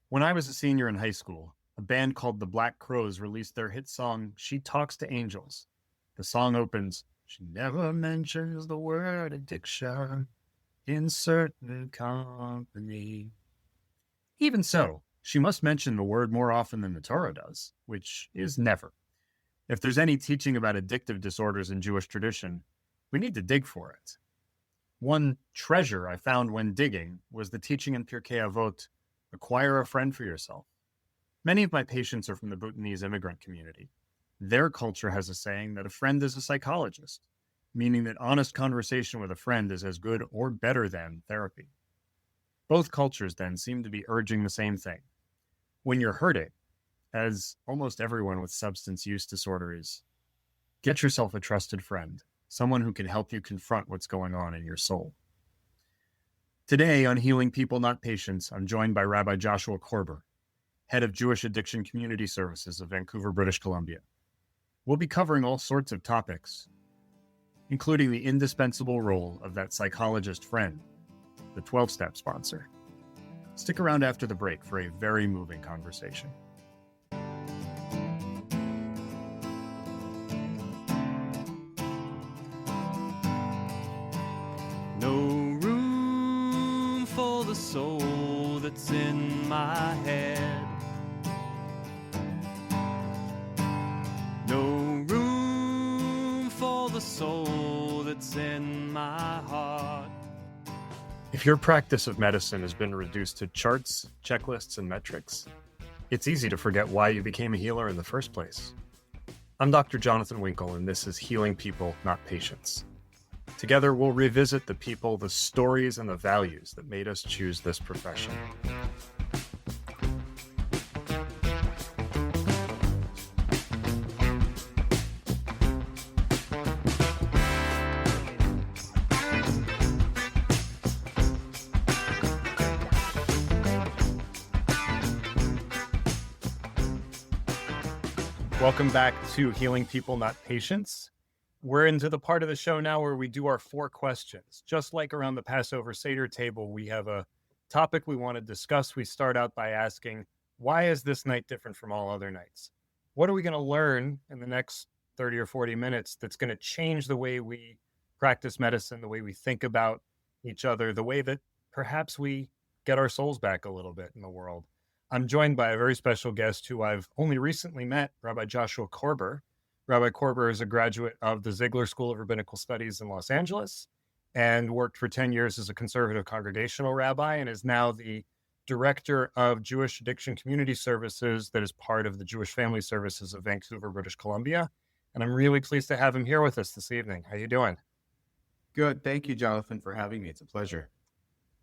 When I was a senior in high school, a band called the Black Crowes released their hit song, She Talks to Angels. The song opens, She never mentions the word addiction in certain company. Even so, she must mention the word more often than the Torah does, which is never. If there's any teaching about addictive disorders in Jewish tradition, we need to dig for it. One treasure I found when digging was the teaching in Pirkei Avot, acquire a friend for yourself. Many of my patients are from the Bhutanese immigrant community. Their culture has a saying that a friend is a psychologist, meaning that honest conversation with a friend is as good or better than therapy. Both cultures then seem to be urging the same thing. When you're hurting, as almost everyone with substance use disorder is, get yourself a trusted friend, someone who can help you confront what's going on in your soul. Today on Healing People, Not Patients, I'm joined by Rabbi Joshua Corber, head of Jewish Addiction Community Services of Vancouver, British Columbia. We'll be covering all sorts of topics, including the indispensable role of that psychologist friend, the 12-step sponsor. Stick around after the break for a very moving conversation. No room for the soul that's in my head. No room for the soul that's in my heart. If your practice of medicine has been reduced to charts, checklists, and metrics, it's easy to forget why you became a healer in the first place. I'm Dr. Jonathan Winkle, and this is Healing People, Not Patients. Together, we'll revisit the people, the stories, and the values that made us choose this profession. Welcome back to Healing People, Not Patients. We're into the part of the show now where we do our 4 questions. Just like around the Passover Seder table, we have a topic we want to discuss. We start out by asking, why is this night different from all other nights? What are we going to learn in the next 30 or 40 minutes that's going to change the way we practice medicine, the way we think about each other, the way that perhaps we get our souls back a little bit in the world? I'm joined by a very special guest who I've only recently met, Rabbi Joshua Corber. Rabbi Corber is a graduate of the Ziegler School of Rabbinical Studies in Los Angeles and worked for 10 years as a conservative congregational rabbi and is now the director of Jewish Addiction Community Services that is part of the Jewish Family Services of Vancouver, British Columbia. And I'm really pleased to have him here with us this evening. How you doing? Good. Thank you, Jonathan, for having me. It's a pleasure.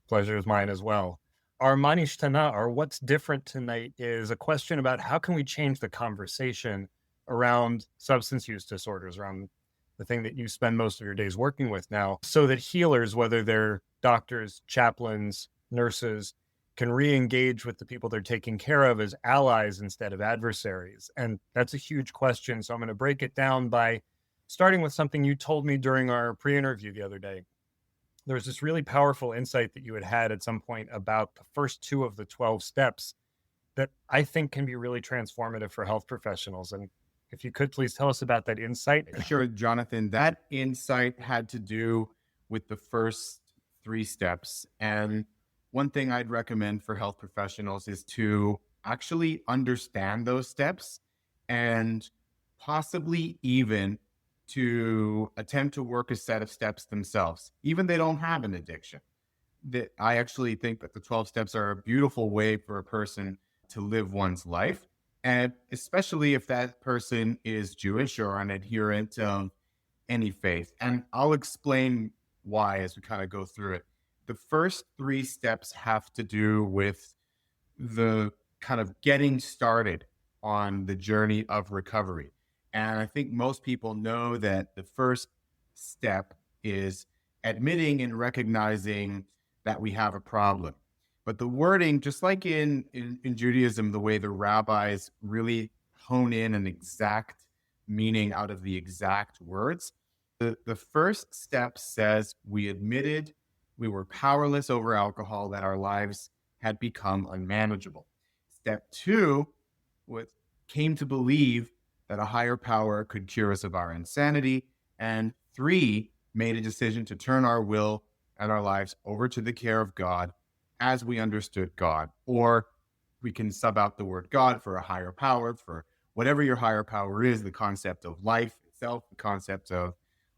Pleasure is mine as well. Our Manishtana, or what's different tonight, is a question about how can we change the conversation around substance use disorders, around the thing that you spend most of your days working with now, so that healers, whether they're doctors, chaplains, nurses, can re-engage with the people they're taking care of as allies instead of adversaries. And that's a huge question. So I'm going to break it down by starting with something you told me during our pre-interview the other day. There was this really powerful insight that you had at some point about the first 2 of the 12 steps that I think can be really transformative for health professionals. And if you could please tell us about that insight. Sure, Jonathan. That insight had to do with the first 3 steps. And one thing I'd recommend for health professionals is to actually understand those steps and possibly even to attempt to work a set of steps themselves, even they don't have an addiction. That I actually think that the 12 steps are a beautiful way for a person to live one's life. And especially if that person is Jewish or an adherent of any faith. And I'll explain why as we kind of go through it. The first 3 steps have to do with the kind of getting started on the journey of recovery. And I think most people know that the first step is admitting and recognizing that we have a problem. But the wording, just like in Judaism, the way the rabbis really hone in an exact meaning out of the exact words, the first step says we admitted we were powerless over alcohol, that our lives had become unmanageable. Step 2 was came to believe that a higher power could cure us of our insanity. And 3, made a decision to turn our will and our lives over to the care of God as we understood God. Or we can sub out the word God for a higher power, for whatever your higher power is, the concept of life itself, the concept of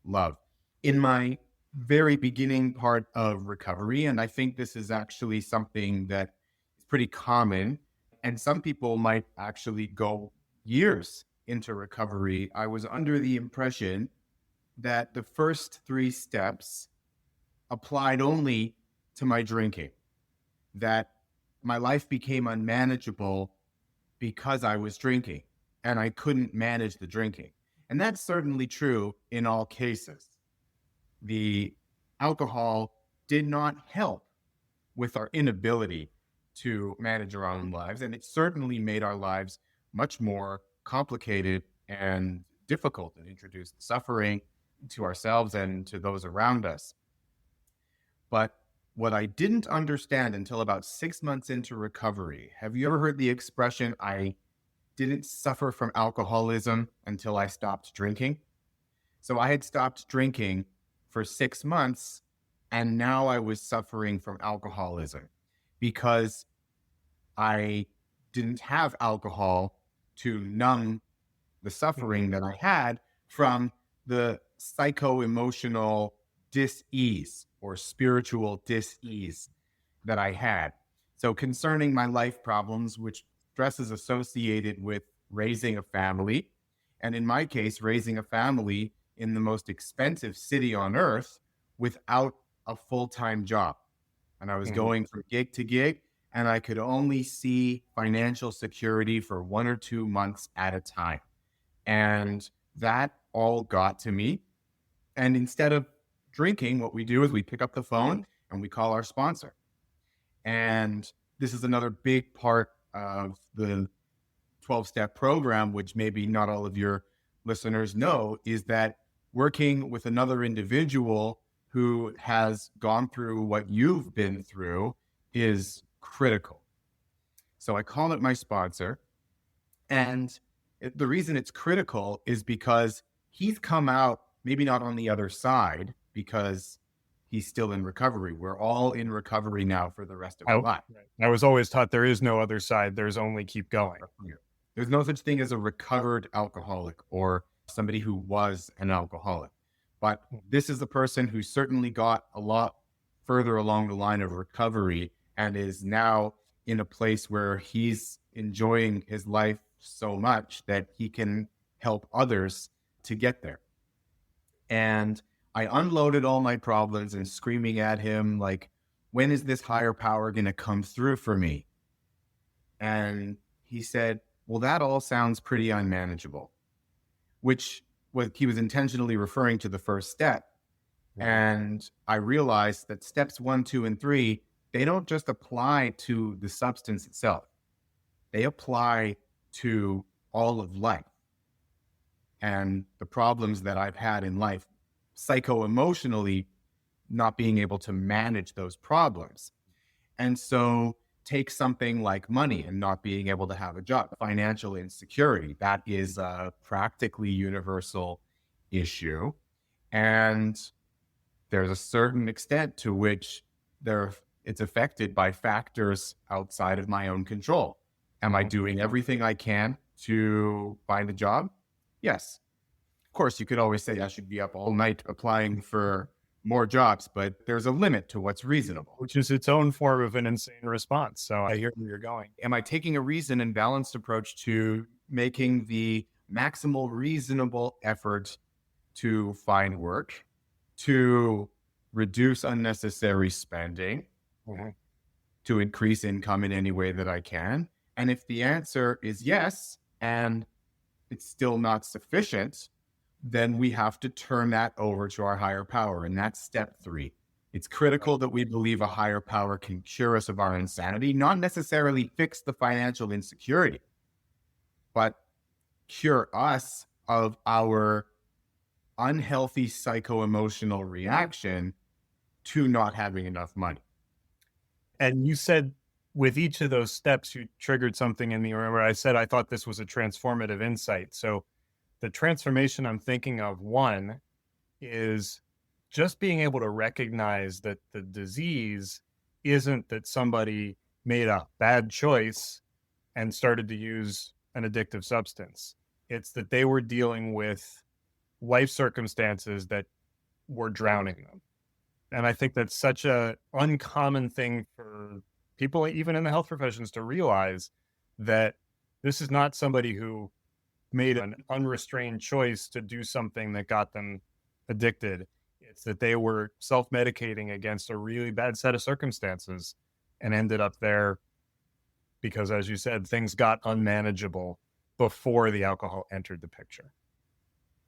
love. In my very beginning part of recovery, and I think this is actually something that is pretty common, and some people might actually go years into recovery, I was under the impression that the first 3 steps applied only to my drinking, that my life became unmanageable because I was drinking and I couldn't manage the drinking. And that's certainly true in all cases. The alcohol did not help with our inability to manage our own lives, and it certainly made our lives much more complicated and difficult and introduced suffering to ourselves and to those around us. But what I didn't understand until about 6 months into recovery, have you ever heard the expression, I didn't suffer from alcoholism until I stopped drinking? So I had stopped drinking for 6 months, and now I was suffering from alcoholism because I didn't have alcohol to numb the suffering that I had from the psycho-emotional dis-ease or spiritual dis-ease that I had. So concerning my life problems, which stress is associated with raising a family, and in my case, raising a family in the most expensive city on earth without a full-time job. And I was going from gig to gig, and I could only see financial security for 1 or 2 months at a time. And that all got to me. And instead of drinking, what we do is we pick up the phone and we call our sponsor. And this is another big part of the 12-step program, which maybe not all of your listeners know, is that working with another individual who has gone through what you've been through is critical. So I call it my sponsor. And the reason it's critical is because he's come out, maybe not on the other side, because he's still in recovery. We're all in recovery now for the rest of our life. I was always taught there is no other side. There's only keep going. There's no such thing as a recovered alcoholic or somebody who was an alcoholic. But this is the person who certainly got a lot further along the line of recovery and is now in a place where he's enjoying his life so much that he can help others to get there. And I unloaded all my problems and screaming at him, like, when is this higher power going to come through for me? And he said, well, that all sounds pretty unmanageable, which he was intentionally referring to the first step. And I realized that steps 1, 2, and 3, they don't just apply to the substance itself. They apply to all of life and the problems that I've had in life, psycho-emotionally, not being able to manage those problems. And so take something like money and not being able to have a job, financial insecurity. That is a practically universal issue. And there's a certain extent to which it's affected by factors outside of my own control. Am I doing everything I can to find a job? Yes. Of course, you could always say I should be up all night applying for more jobs, but there's a limit to what's reasonable. Which is its own form of an insane response. So I hear where you're going. Am I taking a reasoned and balanced approach to making the maximal reasonable effort to find work, to reduce unnecessary spending, to increase income in any way that I can? And if the answer is yes, and it's still not sufficient, then we have to turn that over to our higher power. And that's step 3. It's critical that we believe a higher power can cure us of our insanity, not necessarily fix the financial insecurity, but cure us of our unhealthy psycho-emotional reaction to not having enough money. And you said with each of those steps, you triggered something in me. Remember, I said I thought this was a transformative insight. So the transformation I'm thinking of, one, is just being able to recognize that the disease isn't that somebody made a bad choice and started to use an addictive substance. It's that they were dealing with life circumstances that were drowning them. And I think that's such a uncommon thing for people, even in the health professions, to realize that this is not somebody who made an unrestrained choice to do something that got them addicted. It's that they were self-medicating against a really bad set of circumstances and ended up there because, as you said, things got unmanageable before the alcohol entered the picture.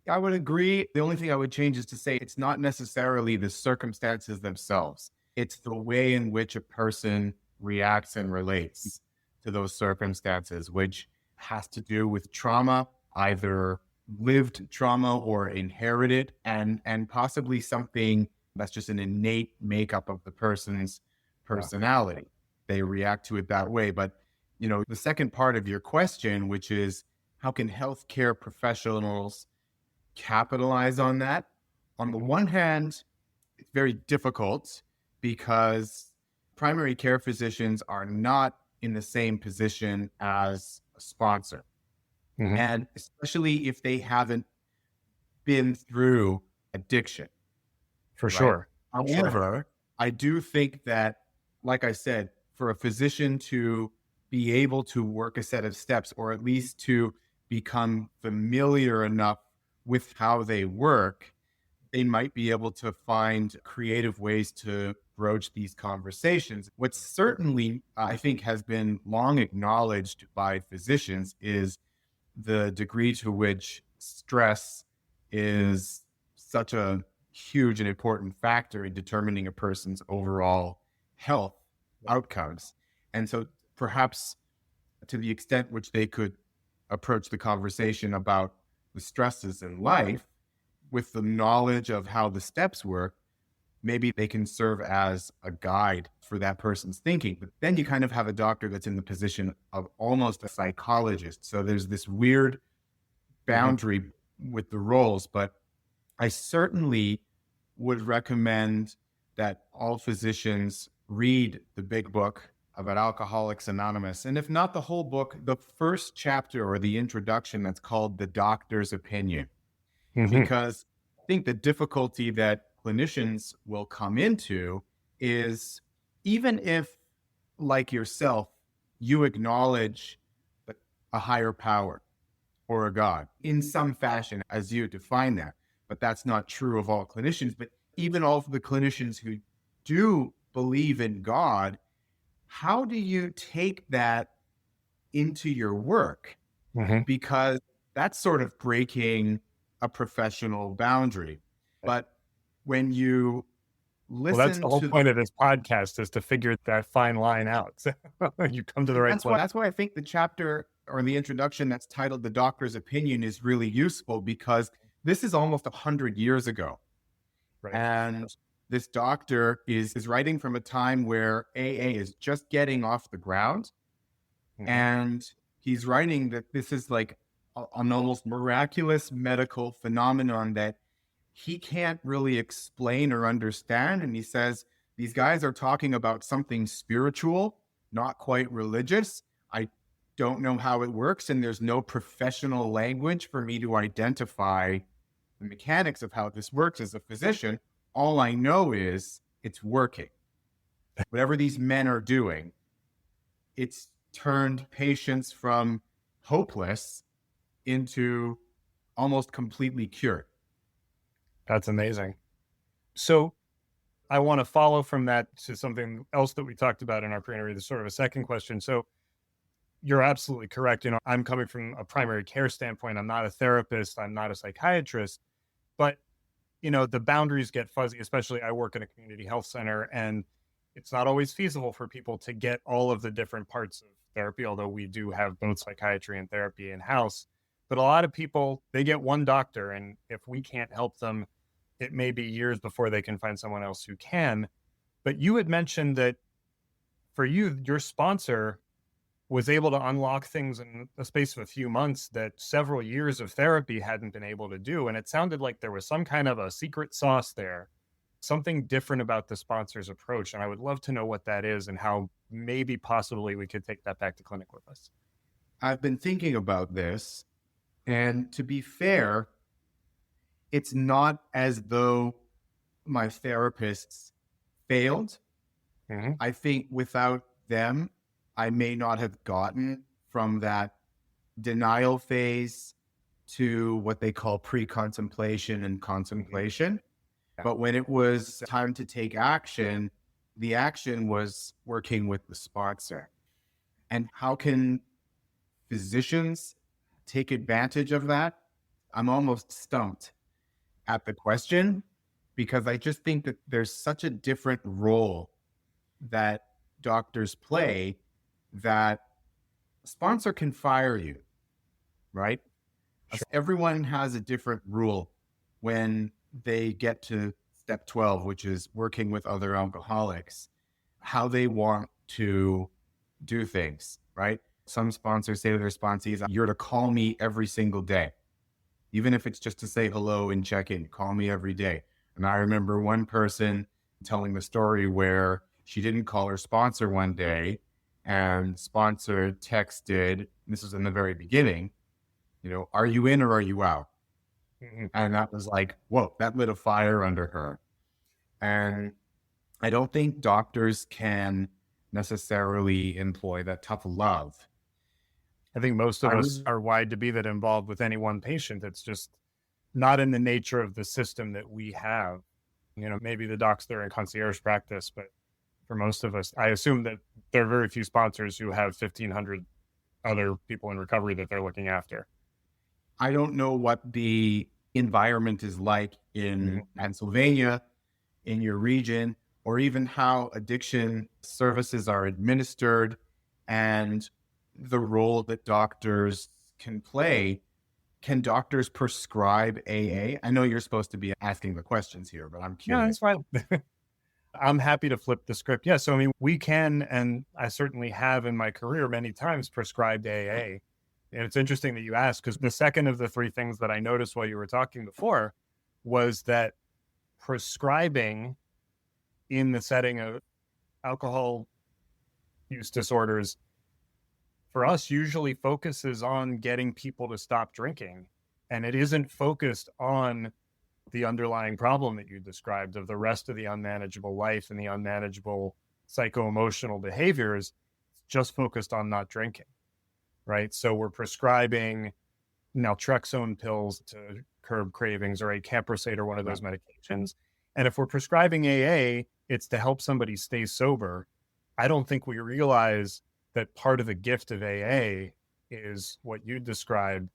I would agree. The only thing I would change is to say it's not necessarily the circumstances themselves. It's the way in which a person reacts and relates to those circumstances, which has to do with trauma, either lived trauma or inherited, and possibly something that's just an innate makeup of the person's personality. They react to it that way. But, the second part of your question, which is how can healthcare professionals capitalize on that? On the one hand, it's very difficult because primary care physicians are not in the same position as a sponsor. Mm-hmm. And especially if they haven't been through addiction. For sure. However, I do think that, like I said, for a physician to be able to work a set of steps, or at least to become familiar enough with how they work, they might be able to find creative ways to broach these conversations. What certainly, I think, has been long acknowledged by physicians is the degree to which stress is such a huge and important factor in determining a person's overall health outcomes. And so perhaps to the extent which they could approach the conversation about the stresses in life with the knowledge of how the steps work, maybe they can serve as a guide for that person's thinking. But then you kind of have a doctor that's in the position of almost a psychologist. So there's this weird boundary with the roles. But I certainly would recommend that all physicians read the big book about Alcoholics Anonymous. And if not the whole book, the first chapter or the introduction that's called The Doctor's Opinion. Mm-hmm. Because I think the difficulty that clinicians will come into is, even if, like yourself, you acknowledge a higher power or a God in some fashion as you define that, but that's not true of all clinicians. But even all of the clinicians who do believe in God, how do you take that into your work? Mm-hmm. Because that's sort of breaking a professional boundary. But when you listen, that's the whole point of this podcast, is to figure that fine line out. So you come to the right place. That's why I think the chapter or the introduction that's titled The Doctor's Opinion is really useful, because this is almost 100 years ago. Right. And this doctor is writing from a time where AA is just getting off the ground. Mm-hmm. And he's writing that this is like an almost miraculous medical phenomenon that he can't really explain or understand. And he says, these guys are talking about something spiritual, not quite religious. I don't know how it works, and there's no professional language for me to identify the mechanics of how this works as a physician. All I know is it's working. Whatever these men are doing, it's turned patients from hopeless into almost completely cured. That's amazing. So I want to follow from that to something else that we talked about in our pre-interview. This is sort of a second question. So you're absolutely correct. I'm coming from a primary care standpoint. I'm not a therapist. I'm not a psychiatrist. But, the boundaries get fuzzy, especially I work in a community health center, and it's not always feasible for people to get all of the different parts of therapy, although we do have both psychiatry and therapy in-house. But a lot of people, they get one doctor, and if we can't help them, it may be years before they can find someone else who can. But you had mentioned that for you, your sponsor was able to unlock things in the space of a few months that several years of therapy hadn't been able to do. And it sounded like there was some kind of a secret sauce there, something different about the sponsor's approach. And I would love to know what that is and how maybe possibly we could take that back to clinic with us. I've been thinking about this, and to be fair, it's not as though my therapists failed. Mm-hmm. I think without them, I may not have gotten from that denial phase to what they call pre-contemplation and contemplation. Yeah. But when it was time to take action, the action was working with the sponsor. And how can physicians take advantage of that? I'm almost stumped at the question, because I just think that there's such a different role that doctors play that a sponsor can fire you, right? Sure. Everyone has a different rule when they get to step 12, which is working with other alcoholics, how they want to do things, right? Some sponsors say to their sponsees, you're to call me every single day. Even if it's just to say hello and check in, call me every day. And I remember one person telling the story where she didn't call her sponsor one day, and sponsor texted, this was in the very beginning, are you in or are you out? Mm-hmm. And that was like, whoa, that lit a fire under her. And I don't think doctors can necessarily employ that tough love. I think most of us are wired to be that involved with any one patient. It's just not in the nature of the system that we have. Maybe the docs, they're in concierge practice, but for most of us, I assume that there are very few sponsors who have 1,500 other people in recovery that they're looking after. I don't know what the environment is like in Pennsylvania, in your region, or even how addiction services are administered and the role that doctors can play. Can doctors prescribe AA? I know you're supposed to be asking the questions here, but I'm curious. Yeah, that's fine. I'm happy to flip the script. Yeah, so we can, and I certainly have in my career many times prescribed AA. And it's interesting that you asked, because the second of the three things that I noticed while you were talking before was that prescribing in the setting of alcohol use disorders for us usually focuses on getting people to stop drinking. And it isn't focused on the underlying problem that you described of the rest of the unmanageable life and the unmanageable psycho-emotional behaviors. It's just focused on not drinking, right? So we're prescribing naltrexone pills to curb cravings, or a Camprosate or one of those medications. And if we're prescribing AA, it's to help somebody stay sober. I don't think we realize that part of the gift of AA is what you described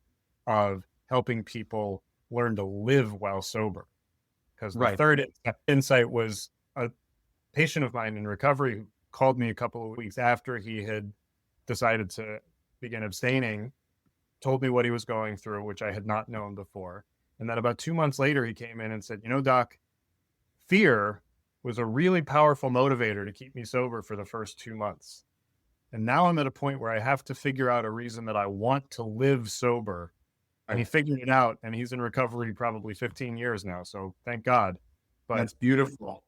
of helping people learn to live while sober. Because the third insight was a patient of mine in recovery who called me a couple of weeks after he had decided to begin abstaining, told me what he was going through, which I had not known before. And then about 2 months later, he came in and said, doc, fear was a really powerful motivator to keep me sober for the first 2 months. And now I'm at a point where I have to figure out a reason that I want to live sober. And he figured it out, and he's in recovery probably 15 years now. So thank God. But that's beautiful.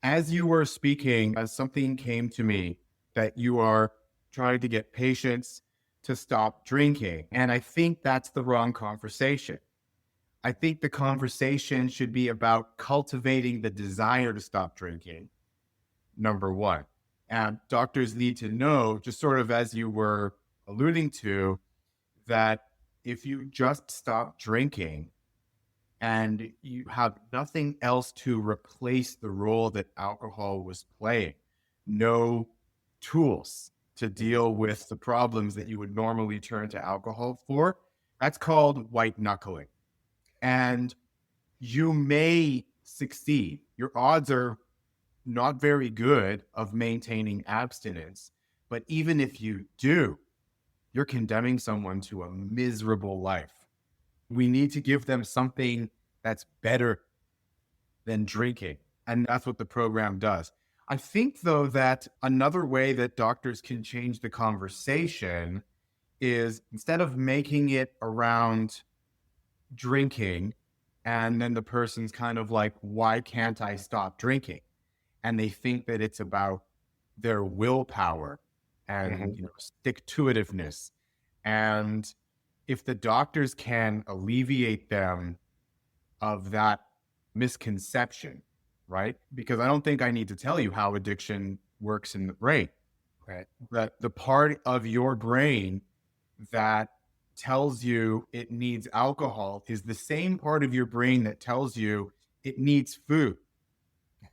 As you were speaking, as something came to me that you are trying to get patients to stop drinking. And I think that's the wrong conversation. I think the conversation should be about cultivating the desire to stop drinking, number one. And doctors need to know, just sort of as you were alluding to, that if you just stop drinking and you have nothing else to replace the role that alcohol was playing, no tools to deal with the problems that you would normally turn to alcohol for, that's called white knuckling. And you may succeed. Your odds are not very good of maintaining abstinence. But even if you do, you're condemning someone to a miserable life. We need to give them something that's better than drinking. And that's what the program does. I think, though, that another way that doctors can change the conversation is instead of making it around drinking, and then the person's kind of like, why can't I stop drinking? And they think that it's about their willpower and stick to itiveness. And if the doctors can alleviate them of that misconception, right? Because I don't think I need to tell you how addiction works in the brain. Right. That the part of your brain that tells you it needs alcohol is the same part of your brain that tells you it needs food,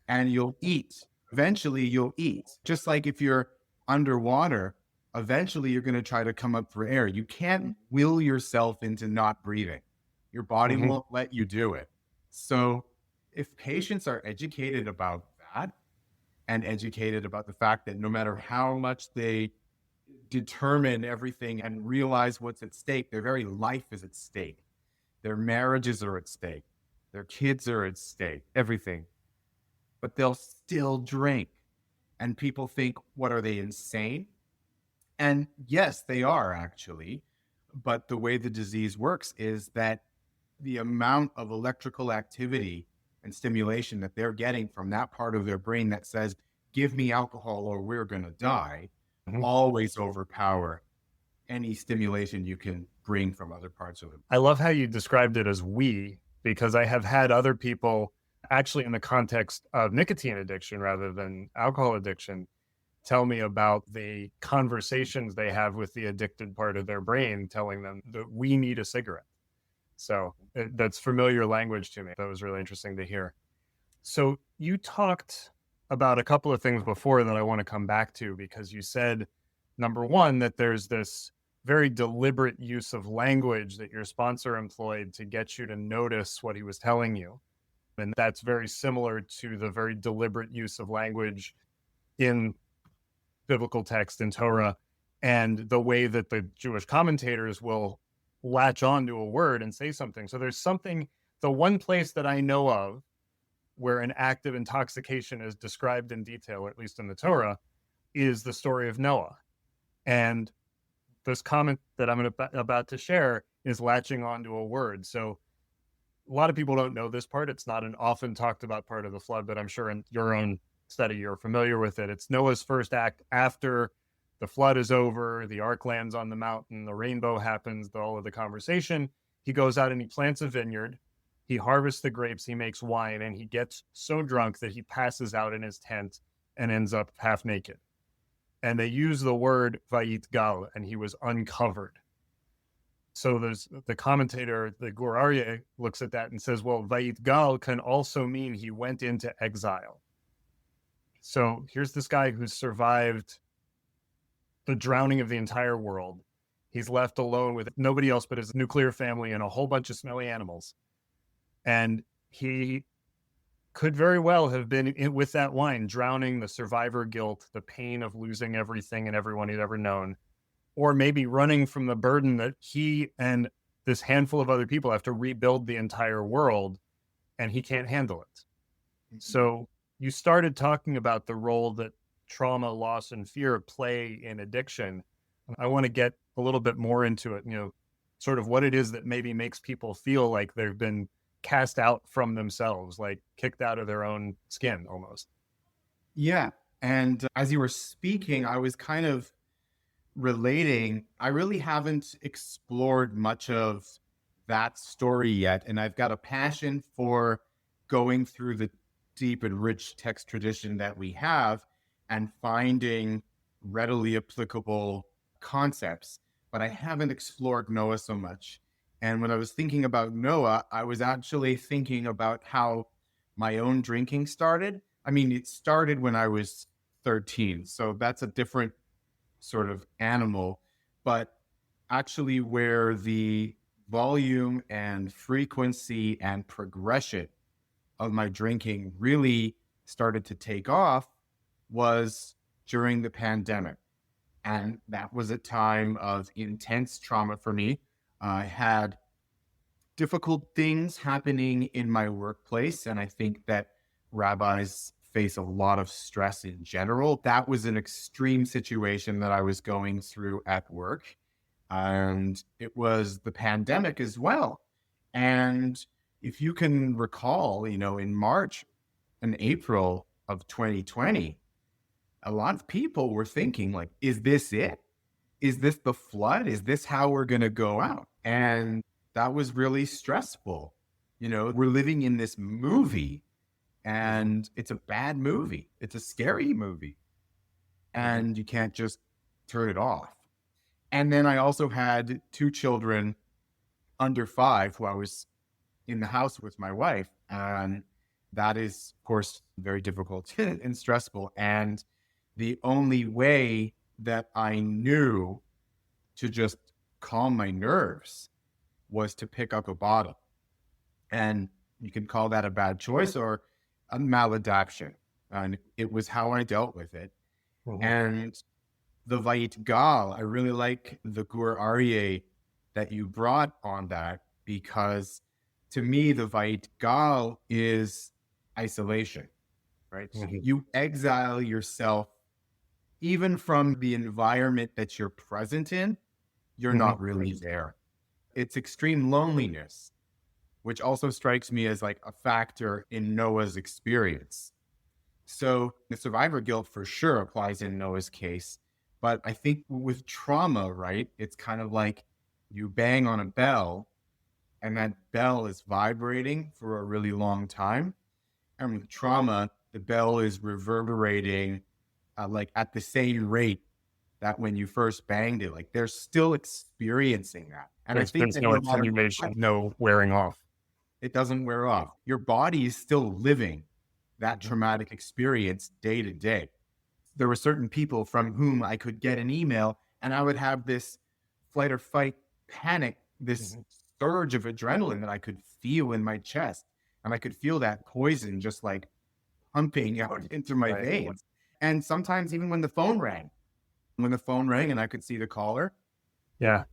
and you'll eat. Eventually you'll eat. Just like if you're underwater, eventually you're going to try to come up for air. You can't will yourself into not breathing. Your body won't let you do it. So if patients are educated about that, and educated about the fact that no matter how much they determine everything and realize what's at stake, their very life is at stake. Their marriages are at stake. Their kids are at stake, everything. But they'll still drink. And people think, what, are they insane? And yes, they are actually. But the way the disease works is that the amount of electrical activity and stimulation that they're getting from that part of their brain that says, give me alcohol or we're going to die, always overpower any stimulation you can bring from other parts of it. I love how you described it as we, because I have had other people actually in the context of nicotine addiction rather than alcohol addiction tell me about the conversations they have with the addicted part of their brain telling them that we need a cigarette. So that's familiar language to me. That was really interesting to hear. So you talked about a couple of things before that I want to come back to, because you said, number one, that there's this very deliberate use of language that your sponsor employed to get you to notice what he was telling you. And that's very similar to the very deliberate use of language in biblical text in Torah, and the way that the Jewish commentators will latch on to a word and say something. So there's something, the one place that I know of where an act of intoxication is described in detail, or at least in the Torah, is the story of Noah. And this comment that I'm about to share is latching onto a word. So a lot of people don't know this part. It's not an often talked about part of the flood, but I'm sure in your own study, you're familiar with it. It's Noah's first act after the flood is over, the ark lands on the mountain, the rainbow happens, all of the conversation. He goes out and he plants a vineyard. He harvests the grapes, he makes wine, and he gets so drunk that he passes out in his tent and ends up half naked. And they use the word vayitgal, and he was uncovered. So there's the commentator, the Gur Aryeh, looks at that and says, well, vayitgal can also mean he went into exile. So here's this guy who's survived the drowning of the entire world. He's left alone with nobody else but his nuclear family and a whole bunch of smelly animals. And he could very well have been with that wine, drowning the survivor guilt, the pain of losing everything and everyone he'd ever known, or maybe running from the burden that he and this handful of other people have to rebuild the entire world, and he can't handle it. So you started talking about the role that trauma, loss, and fear play in addiction. I want to get a little bit more into it, sort of what it is that maybe makes people feel like they've been cast out from themselves, like kicked out of their own skin almost. Yeah. And as you were speaking, I was kind of relating. I really haven't explored much of that story yet. And I've got a passion for going through the deep and rich text tradition that we have and finding readily applicable concepts. But I haven't explored Noah so much. And when I was thinking about Noah, I was actually thinking about how my own drinking started. I mean, it started when I was 13. So that's a different sort of animal. But actually where the volume and frequency and progression of my drinking really started to take off was during the pandemic. And that was a time of intense trauma for me. I had difficult things happening in my workplace, and I think that rabbis face a lot of stress in general. That was an extreme situation that I was going through at work. And it was the pandemic as well. And if you can recall, in March and April of 2020, a lot of people were thinking like, is this it? Is this the flood? Is this how we're going to go out? And that was really stressful. We're living in this movie, and it's a bad movie. It's a scary movie, and you can't just turn it off. And then I also had 2 children under 5 who I was in the house with my wife. And that is, of course, very difficult and stressful. And the only way that I knew to just calm my nerves was to pick up a bottle. And you can call that a bad choice or a maladaptation. And it was how I dealt with it. And the Vait Gal, I really like the Gur Aryeh that you brought on that, because to me, the Vait Gal is isolation, right? So you exile yourself even from the environment that you're present in. You're not really there. It's extreme loneliness, which also strikes me as like a factor in Noah's experience. So the survivor guilt for sure applies in Noah's case. But I think with trauma, right, it's kind of like you bang on a bell and that bell is vibrating for a really long time. And with trauma, the bell is reverberating like at the same rate that when you first banged it. Like they're still experiencing that. And I think there's no attenuation, no wearing off. It doesn't wear off. Your body is still living that traumatic experience day to day. There were certain people from whom I could get an email and I would have this flight or fight panic, this surge of adrenaline that I could feel in my chest. And I could feel that poison just like pumping out into my veins. And sometimes even when the phone rang and I could see the caller. Yeah.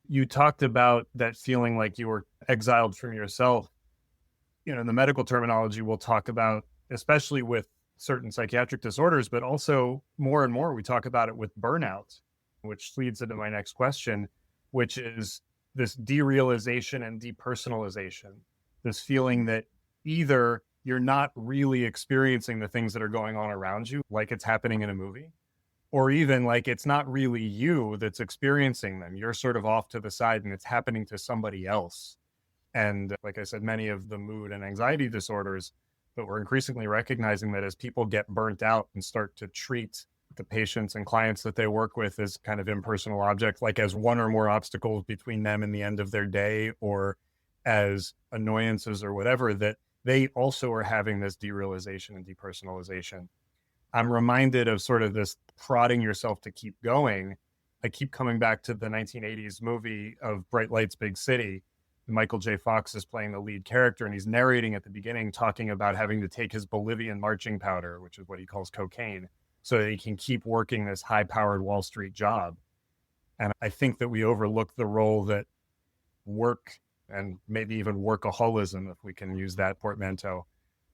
You talked about that feeling like you were exiled from yourself. In the medical terminology, we'll talk about, especially with certain psychiatric disorders, but also more and more, we talk about it with burnout, which leads into my next question, which is this derealization and depersonalization, this feeling that either you're not really experiencing the things that are going on around you, like it's happening in a movie, or even like it's not really you that's experiencing them. You're sort of off to the side and it's happening to somebody else. And like I said, many of the mood and anxiety disorders, but we're increasingly recognizing that as people get burnt out and start to treat the patients and clients that they work with as kind of impersonal objects, like as one or more obstacles between them and the end of their day, or as annoyances or whatever, that they also are having this derealization and depersonalization. I'm reminded of sort of this prodding yourself to keep going. I keep coming back to the 1980s movie of Bright Lights, Big City. Michael J. Fox is playing the lead character, and he's narrating at the beginning, talking about having to take his Bolivian marching powder, which is what he calls cocaine, so that he can keep working this high-powered Wall Street job. And I think that we overlook the role that work and maybe even workaholism, if we can use that portmanteau,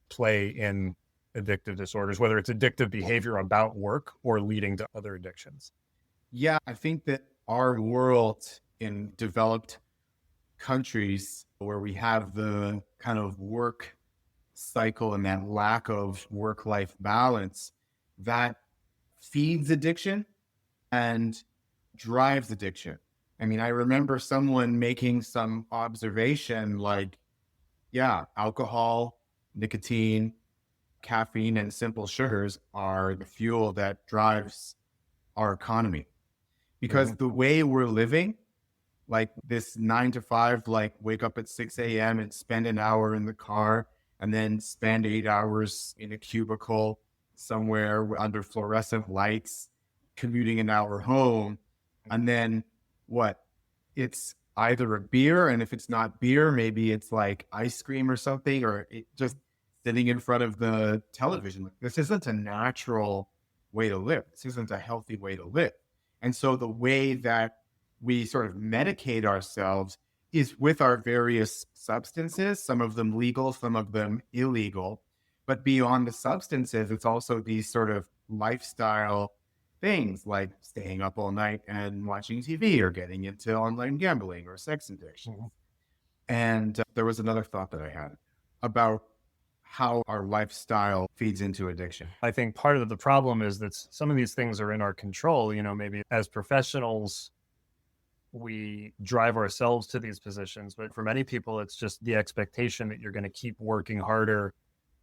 play in addictive disorders, whether it's addictive behavior about work or leading to other addictions. Yeah, I think that our world in developed countries where we have the kind of work cycle and that lack of work-life balance, that feeds addiction and drives addiction. I mean, I remember someone making some observation like, yeah, alcohol, nicotine, caffeine, and simple sugars are the fuel that drives our economy. Because the way we're living, like this 9 to 5, like wake up at 6 a.m. and spend an hour in the car and then spend 8 hours in a cubicle somewhere under fluorescent lights, commuting an hour home. And then what? It's either a beer, and if it's not beer, maybe it's like ice cream or something, or just sitting in front of the television. This isn't a natural way to live. This isn't a healthy way to live. And so the way that we sort of medicate ourselves is with our various substances, some of them legal, some of them illegal. But beyond the substances, it's also these sort of lifestyle things like staying up all night and watching TV or getting into online gambling or sex addiction. Mhm. And there was another thought that I had about how our lifestyle feeds into addiction. I think part of the problem is that some of these things are in our control. Maybe as professionals, we drive ourselves to these positions, but for many people, it's just the expectation that you're going to keep working harder.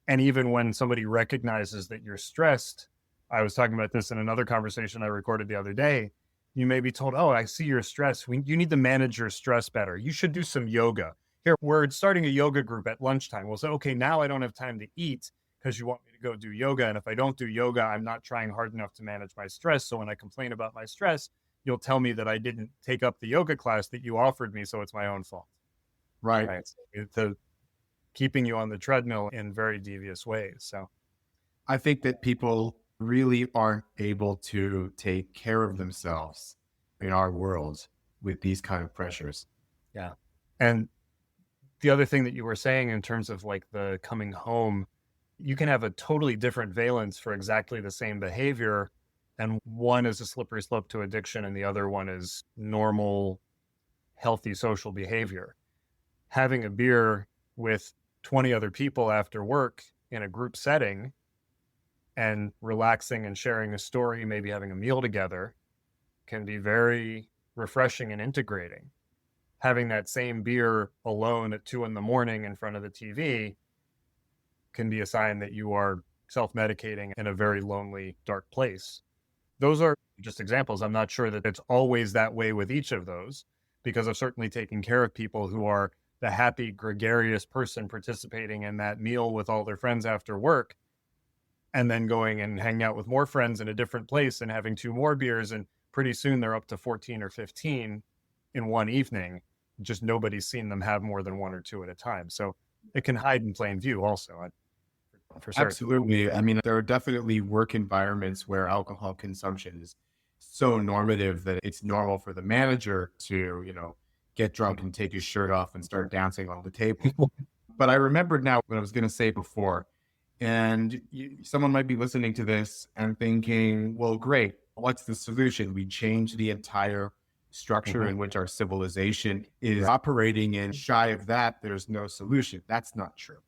And even when somebody recognizes that you're stressed, I was talking about this in another conversation I recorded the other day. You may be told, oh, I see you're stressed. You need to manage your stress better. You should do some yoga. Here, we're starting a yoga group at lunchtime. We'll say, okay, now I don't have time to eat because you want me to go do yoga. And if I don't do yoga, I'm not trying hard enough to manage my stress. So when I complain about my stress, you'll tell me that I didn't take up the yoga class that you offered me. So it's my own fault. Right. So it's keeping you on the treadmill in very devious ways. So I think that people really aren't able to take care of themselves in our world with these kind of pressures. Yeah. And the other thing that you were saying in terms of like the coming home, you can have a totally different valence for exactly the same behavior. And one is a slippery slope to addiction, and the other one is normal, healthy social behavior. Having a beer with 20 other people after work in a group setting and relaxing and sharing a story, maybe having a meal together, can be very refreshing and integrating. Having that same beer alone at 2 a.m. in front of the TV can be a sign that you are self-medicating in a very lonely, dark place. Those are just examples. I'm not sure that it's always that way with each of those, because I've certainly taken care of people who are the happy, gregarious person participating in that meal with all their friends after work, and then going and hanging out with more friends in a different place and having 2 more beers. And pretty soon they're up to 14 or 15 in one evening. Just nobody's seen them have more than 1 or 2 at a time. So it can hide in plain view also, for sure. Absolutely. I mean, there are definitely work environments where alcohol consumption is so normative that it's normal for the manager to, get drunk and take his shirt off and start dancing on the table. But I remembered now what I was going to say before. And someone might be listening to this and thinking, well, great. What's the solution? We change the entire structure in which our civilization is operating, and shy of that, there's no solution. That's not true.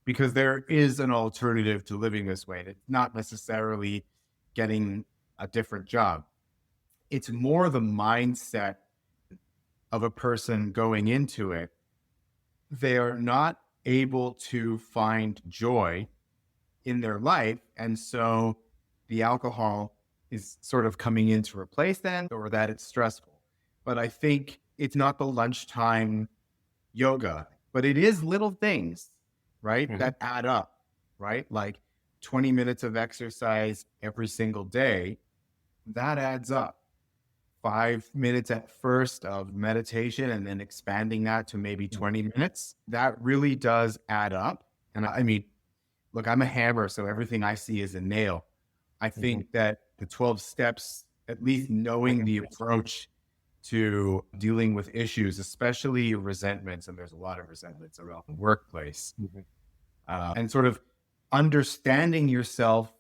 Because there is an alternative to living this way. It's not necessarily getting a different job. It's more the mindset of a person going into it. They are not able to find joy in their life. And so the alcohol is sort of coming in to replace that, or that it's stressful. But I think it's not the lunchtime yoga, but it is little things, right? That add up, right? Like 20 minutes of exercise every single day, that adds up. 5 minutes at first of meditation and then expanding that to maybe 20 minutes, that really does add up. And I mean, look, I'm a hammer, so everything I see is a nail. I think that the 12 steps, at least knowing the approach to dealing with issues, especially resentments, and there's a lot of resentments around the workplace, and sort of understanding yourself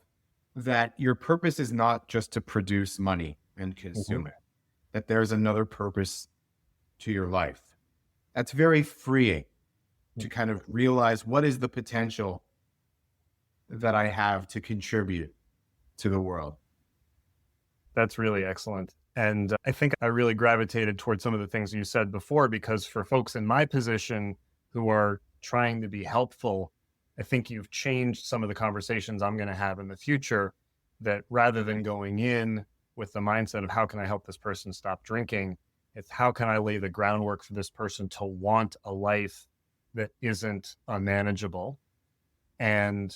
that your purpose is not just to produce money and consume it, that there's another purpose to your life. That's very freeing to kind of realize what is the potential that I have to contribute to the world. That's really excellent. And I think I really gravitated towards some of the things you said before, because for folks in my position who are trying to be helpful, I think you've changed some of the conversations I'm going to have in the future, that rather than going in with the mindset of how can I help this person stop drinking, it's how can I lay the groundwork for this person to want a life that isn't unmanageable, and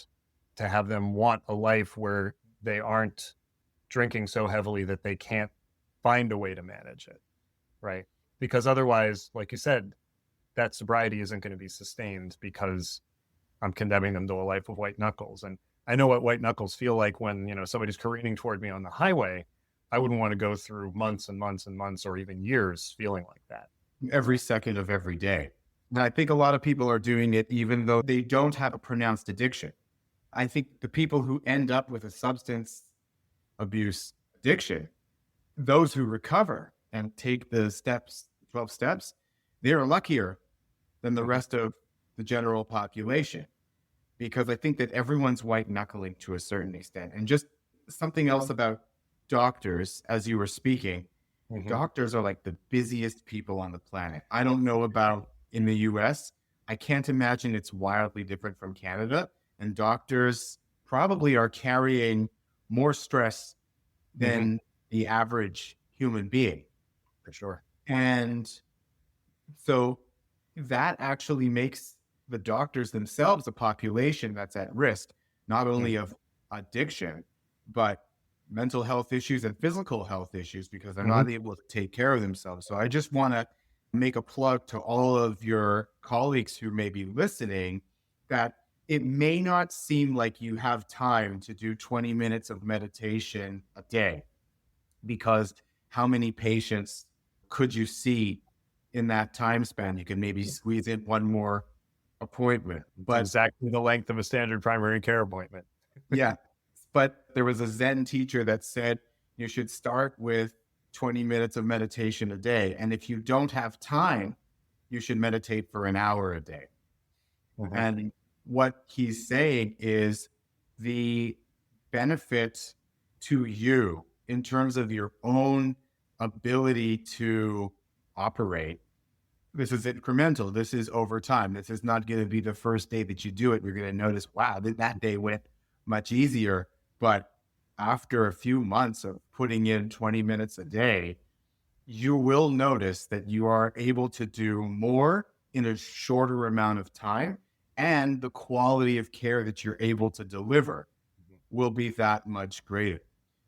to have them want a life where they aren't drinking so heavily that they can't find a way to manage it, right? Because otherwise, like you said, that sobriety isn't going to be sustained, because I'm condemning them to a life of white knuckles. And I know what white knuckles feel like when, somebody's careening toward me on the highway. I wouldn't want to go through months and months and months, or even years, feeling like that. Every second of every day. And I think a lot of people are doing it even though they don't have a pronounced addiction. I think the people who end up with a substance abuse addiction, those who recover and take the 12 steps, they are luckier than the rest of the general population, because I think that everyone's white knuckling to a certain extent. And just something else about doctors, as you were speaking, doctors are like the busiest people on the planet. I don't know about in the US. I can't imagine it's wildly different from Canada. And doctors probably are carrying more stress than the average human being. For sure. And so that actually makes the doctors themselves a population that's at risk, not only of addiction, but mental health issues and physical health issues, because they're not able to take care of themselves. So I just want to make a plug to all of your colleagues who may be listening that it may not seem like you have time to do 20 minutes of meditation a day, because how many patients could you see in that time span? You can maybe squeeze in one more appointment, but Exactly the length of a standard primary care appointment. yeah. But there was a Zen teacher that said you should start with 20 minutes of meditation a day. And if you don't have time, you should meditate for an hour a day. And what he's saying is the benefit to you in terms of your own ability to operate. This is incremental. This is over time. This is not going to be the first day that you do it. You're going to notice, wow, that day went much easier. But after a few months of putting in 20 minutes a day, you will notice that you are able to do more in a shorter amount of time, and the quality of care that you're able to deliver will be that much greater.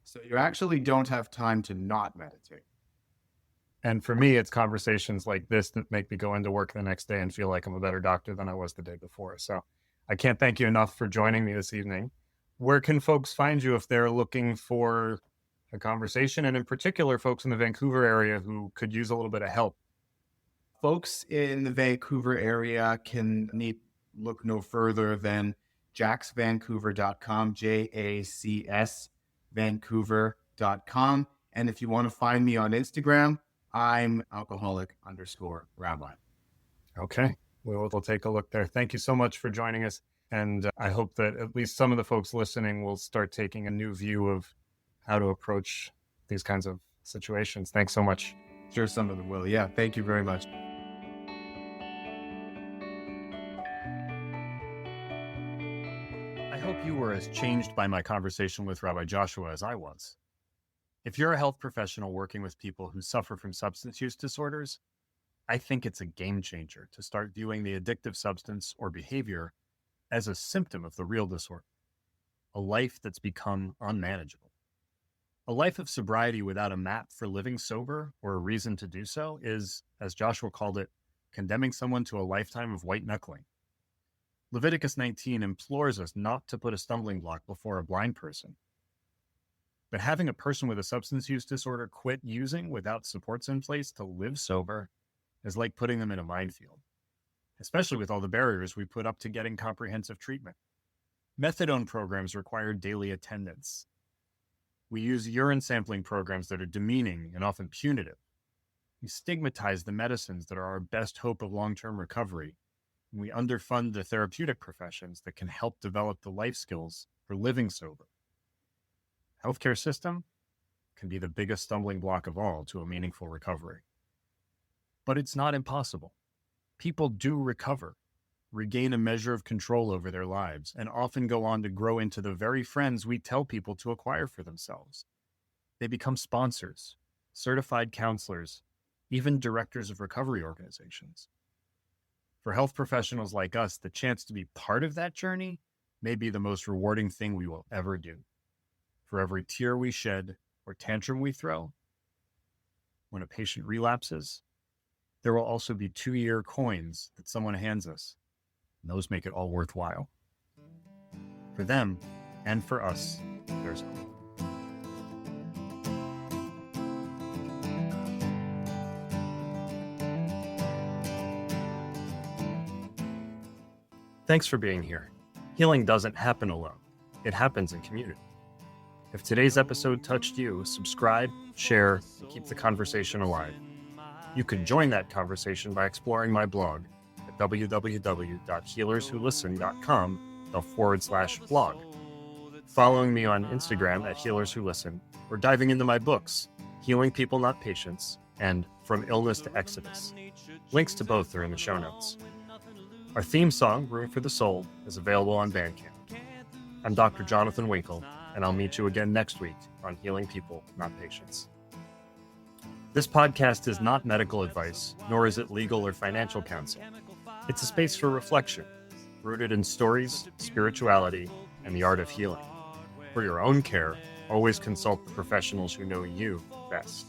So you actually don't have time to not meditate. And for me, it's conversations like this that make me go into work the next day and feel like I'm a better doctor than I was the day before. So I can't thank you enough for joining me this evening. Where can folks find you if they're looking for a conversation, and in particular, folks in the Vancouver area who could use a little bit of help? Folks in the Vancouver area can look no further than jacsvancouver.com, JACS Vancouver.com. And if you want to find me on Instagram, I'm alcoholic_rabbi. Okay. We'll take a look there. Thank you so much for joining us. And I hope that at least some of the folks listening will start taking a new view of how to approach these kinds of situations. Thanks so much. Sure, some of them will. Yeah, thank you very much. I hope you were as changed by my conversation with Rabbi Joshua as I was. If you're a health professional working with people who suffer from substance use disorders, I think it's a game changer to start viewing the addictive substance or behavior as a symptom of the real disorder, a life that's become unmanageable. A life of sobriety without a map for living sober or a reason to do so is, as Joshua called it, condemning someone to a lifetime of white knuckling. Leviticus 19 implores us not to put a stumbling block before a blind person. But having a person with a substance use disorder quit using without supports in place to live sober is like putting them in a minefield, especially with all the barriers we put up to getting comprehensive treatment. Methadone programs require daily attendance. We use urine sampling programs that are demeaning and often punitive. We stigmatize the medicines that are our best hope of long-term recovery. And we underfund the therapeutic professions that can help develop the life skills for living sober. Healthcare system can be the biggest stumbling block of all to a meaningful recovery. But it's not impossible. People do recover, regain a measure of control over their lives, and often go on to grow into the very friends we tell people to acquire for themselves. They become sponsors, certified counselors, even directors of recovery organizations. For health professionals like us, the chance to be part of that journey may be the most rewarding thing we will ever do. For every tear we shed or tantrum we throw, when a patient relapses, there will also be 2-year coins that someone hands us. And those make it all worthwhile. For them and for us, there's hope. Thanks for being here. Healing doesn't happen alone. It happens in community. If today's episode touched you, subscribe, share, and keep the conversation alive. You can join that conversation by exploring my blog at www.healerswholisten.com/blog, following me on Instagram at healerswholisten, or diving into my books, Healing People Not Patients and From Illness to Exodus. Links to both are in the show notes. Our theme song, Room for the Soul, is available on Bandcamp. I'm Dr. Jonathan Winkle, and I'll meet you again next week on Healing People, Not Patients. This podcast is not medical advice, nor is it legal or financial counsel. It's a space for reflection, rooted in stories, spirituality, and the art of healing. For your own care, always consult the professionals who know you best.